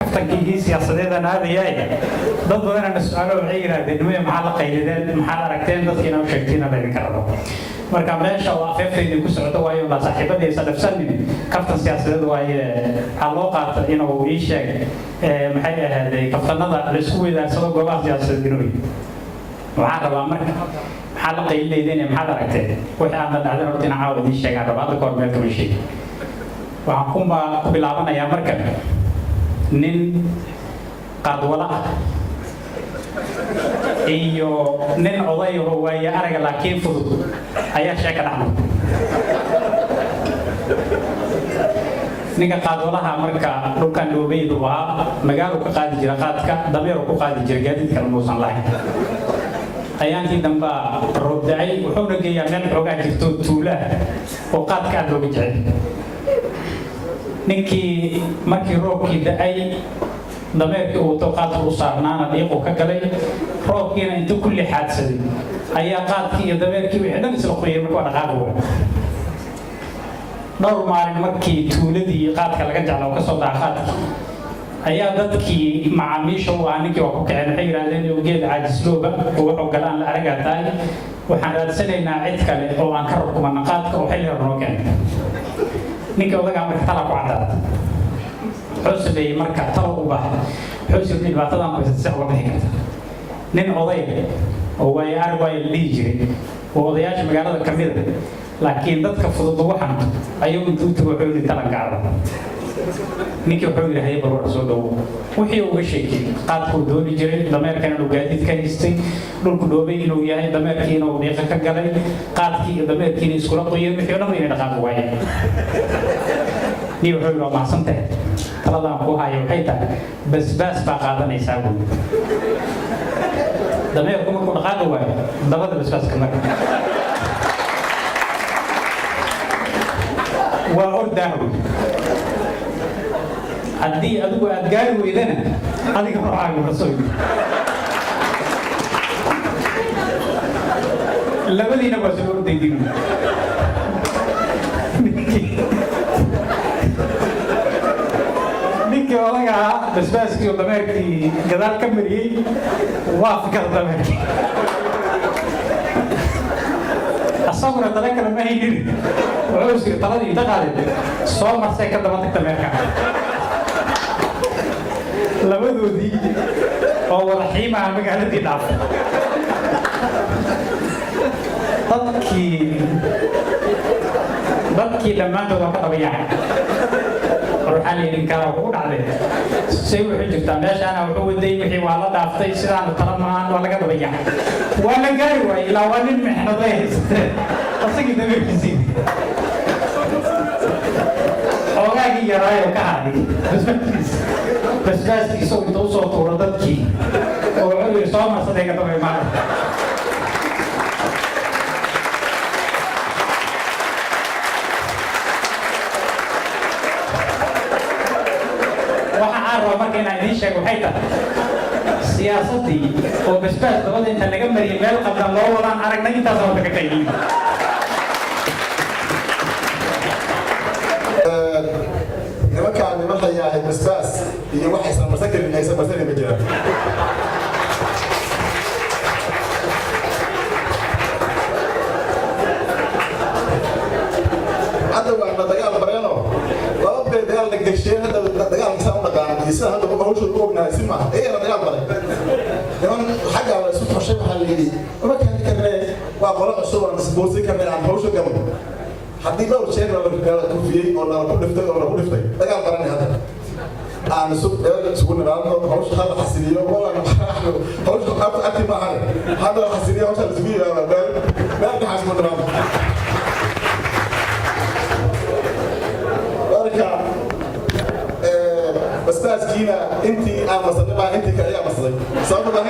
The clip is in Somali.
كفتكي سياسة أنا هذا جاي ضد أنا نسأله بعيرة دنيا محل قيدين محل ركتين ضد كنا وشكتينا بينكرروا marka meesha waa afeefteedii ku socoto waayo la saaxiibadii sadafsanin kaftan siyaasadeed waaye loo qaato inuu ii sheeg maxay ahayd kaftanada la isku weydaarsado goobaha siyaasadeed inuu waxaan rabaa marka maxaa la qaylideeyeen maxaa aragtay wixii aan dhacday horta inaan caawa idin sheegaan rabaa hadda koor meel kama sheegin waxaan ku bilaabanayaa marka nin qaadwala ah iyo nin oday oo waaya araga laakiin fudud ayaa sheeka dhacday ninka qaadwalaha marka dhulkan dhoobeydu waa magaalo ka qaadi jira qaadka dameer ku qaadi jira gaadiidka muusan lahayn ayaankii damba roobdacay wuxuuna geeyaa meel xoogaa jirto tuula oo qaadka aad looga jecel ninkii markii roobkii da'ay dameerkii uu qaadka u saarnaana dhiiqu ka galay roobkiina intuu kulli xaadsaday ayaa qaadkii iyo dameerkii wixii dhan isla qoyay markuu dhaqaaqo dhowr maalin markii tuuladii qaadka laga jeclaa ka soo daa qaadkii ayaa dadkii macaamiisha u ah ninkii waa ku kaceen waxay yidhaahdeen inuu geed caajislooba oo wuxuu galaan la aragaa tahay waxaan raadsanaynaa cid kale oo aan ka rukumana qaadka oo xilli hor noo keenay ninkii odagaa marka tala ku caddaada حسبي مركع طلب وبحر حسبي بعتذر بس سعوا بهيك نين قضية هو يعرف اللي يجري وقضياش مجرد كمير لكن ضد كفض الضوحن أيوم دوت وحولي تلقى عرض نيكي وحولي هاي بروح سودو وحي وشيء قاد كودوني جري دمير كانوا قاعدين كيستي دول كدوبي إنه ياهي دمير كينو ونيقة كجري قاد كي دمير كيني سكولا طيب محيونا مين دقاق وايد نيو حولي ما حسنته طلعنا كوها يوحيتا بس بقعدنا يساوون دمير كم يكون قادوا وايد ضغط بس كمان وأرداه أدي أدو أدقال ويدنا هذه كفر عاقل الرسول لبدي نبغى سلور دينو ninkii odaga ahaa basbaaskii oo dameerkii gadaal ka mariyey waa fikar dameerkii asaguna dala kale ma haynin wuxuu siri taladii inta qaadid soo marsay ka daba tagta dameerka labadoodii oo wada xiimaha magaaladii dhaafay dadkii dhammaantood waa ka daba yaacay ruuxaan idin kala ugu dhacday say wuxuu jirtaa meeshaana wuxuu waday wixii waa la dhaaftay sidaan tala maahan waa laga daba yaacay waa la gaari waayey ilaa waa nin mixnaday haysatee asagii dameerkiisii oogaagii yaraayo ka hadhay basbaaskiisa inta u soo tuuro dadkii oo wuxuu yidhi soo marsaday ka daba imaada marka inaan idiin sheego waxay tahay siyaasadii oo basbaas dabada inta laga mariyay meel qabdan loo wadaan aragnay intaas oo ka qayliin nimankaan waxay yahay basbaas iyo waxay samarsan karin aysan marsan ma jiraan hadda waa dagaal bareeno dagaal la gashay hada dagaal ka soo dhaqaan isla hada ma hawshu u ognahay sima ee dagaal baray niman xagga la soo xashay waxa la yiri ma kan karnay waa qolo cusub oo isboosay kamid ah hawshu gabadh hadii loo sheeg la ku fiyay oo la ku dhiftay dagaal baran hada aan soo nabado hawshu hada xasiliyo wala hawshu qabta ati ma hada xasiliyo hawshu isbiyo la bal ma xasmo drama basbaaskiina intii aan masanay baa intii kale ayaa masaday sababta baan